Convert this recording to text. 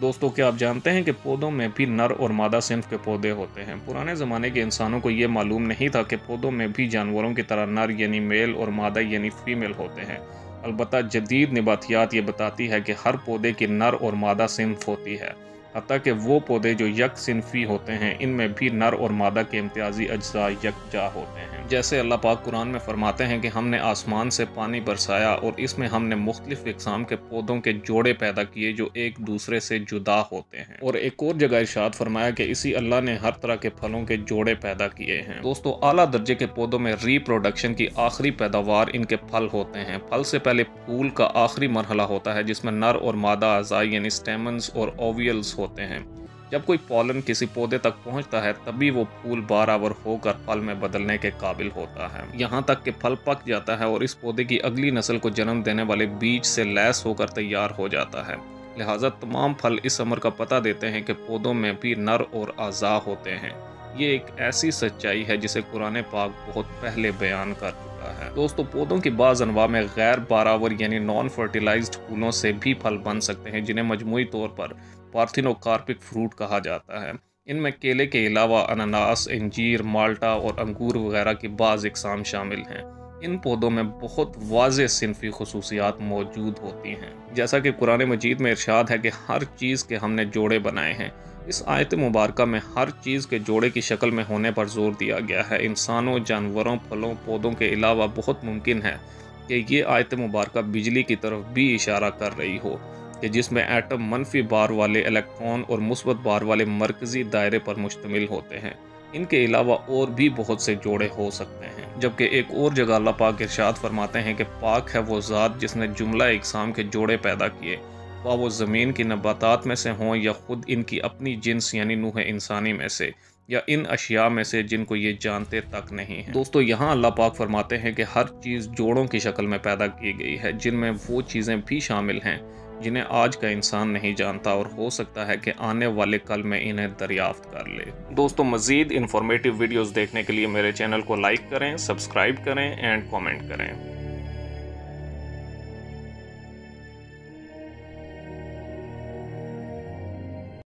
दोस्तों, क्या आप जानते हैं कि पौधों में भी नर और मादा सिन्फ के पौधे होते हैं। पुराने ज़माने के इंसानों को ये मालूम नहीं था कि पौधों में भी जानवरों की तरह नर यानी मेल और मादा यानी फीमेल होते हैं। अलबत्ता जदीद निबातियात ये बताती है कि हर पौधे की नर और मादा सिन्फ होती है। हत्ता कि वो पौधे जो यक सिन्फी होते हैं, इनमें भी नर और मादा के इम्तियाजी अज्जा यकजा होते हैं। जैसे अल्लाह पाक कुरान में फरमाते हैं कि हमने आसमान से पानी बरसाया और इसमें हमने मुख्तलिफ इक़साम के पौधों के जोड़े पैदा किए जो एक दूसरे से जुदा होते हैं। और एक और जगह इरशाद फरमाया कि इसी अल्लाह ने हर तरह के फलों के जोड़े पैदा किए हैं। दोस्तों, आला दर्जे के पौधों में रिप्रोडक्शन की आखिरी पैदावार इनके फल होते हैं। फल से पहले फूल का आखिरी मरहला होता है जिसमें नर और मादा अज़ाई यानी स्टेमन्स और ओवियल्स होते हैं। जब कोई पॉलन किसी पौधे तक पहुंचता है तभी वो फूल बारावर होकर फल में बदलने के काबिल होता है। यहाँ तक कि फल पक जाता है और इस पौधे की अगली नस्ल को जन्म देने वाले बीज से लैस होकर तैयार हो जाता है। लिहाजा तमाम फल इस अमर का पता देते हैं कि पौधों में भी नर और आज़ा होते हैं। ये एक ऐसी सच्चाई है जिसे कुरान पाक बहुत पहले बयान कर चुका है। दोस्तों, पौधों की बाज़ अनवा में गैर बारावर यानी नॉन फर्टिलाइज्ड फूलों से भी फल बन सकते हैं जिन्हें मजमूई तौर पर पार्थिनोकार्पिक फ्रूट कहा जाता है। इनमें केले के अलावा अनानास, अंजीर, माल्टा और अंगूर वगैरह की बाज़ इक़साम शामिल हैं। इन पौधों में बहुत वाज़ेह सिन्फ़ी ख़ुसूसियात मौजूद होती हैं। जैसा कि कुरान मजीद में इरशाद है कि हर चीज़ के हमने जोड़े बनाए हैं। इस आयत मुबारका में हर चीज़ के जोड़े की शक्ल में होने पर जोर दिया गया है। इंसानों, जानवरों, फलों, पौधों के अलावा बहुत मुमकिन है कि ये आयत मुबारका बिजली की तरफ भी इशारा कर रही हो कि जिसमें एटम मनफी बार वाले इलेक्ट्रॉन और मुस्बत बार वाले मरकजी दायरे पर मुश्तमिल होते हैं। इनके अलावा और भी बहुत से जोड़े हो सकते हैं। जबकि एक और जगह अल्लाह पाक इरशाद फरमाते हैं कि पाक है वो ज़ात जिसने जुमला इकसाम के जोड़े पैदा किए, वह वो ज़मीन की नबातात में से हों या ख़ुद इनकी अपनी जिन्स यानी नूह इंसानी में से या इन अशिया में से जिनको ये जानते तक नहीं हैं। दोस्तों, यहाँ अल्लाह पाक फरमाते हैं कि हर चीज़ जोड़ों की शक्ल में पैदा की गई है जिनमें वो चीज़ें भी शामिल हैं जिन्हें आज का इंसान नहीं जानता और हो सकता है कि आने वाले कल में इन्हें दरियाफ्त कर ले। दोस्तों, मज़ीद इन्फॉर्मेटिव वीडियोज़ देखने के लिए मेरे चैनल को लाइक करें, सब्सक्राइब करें एंड कमेंट करें।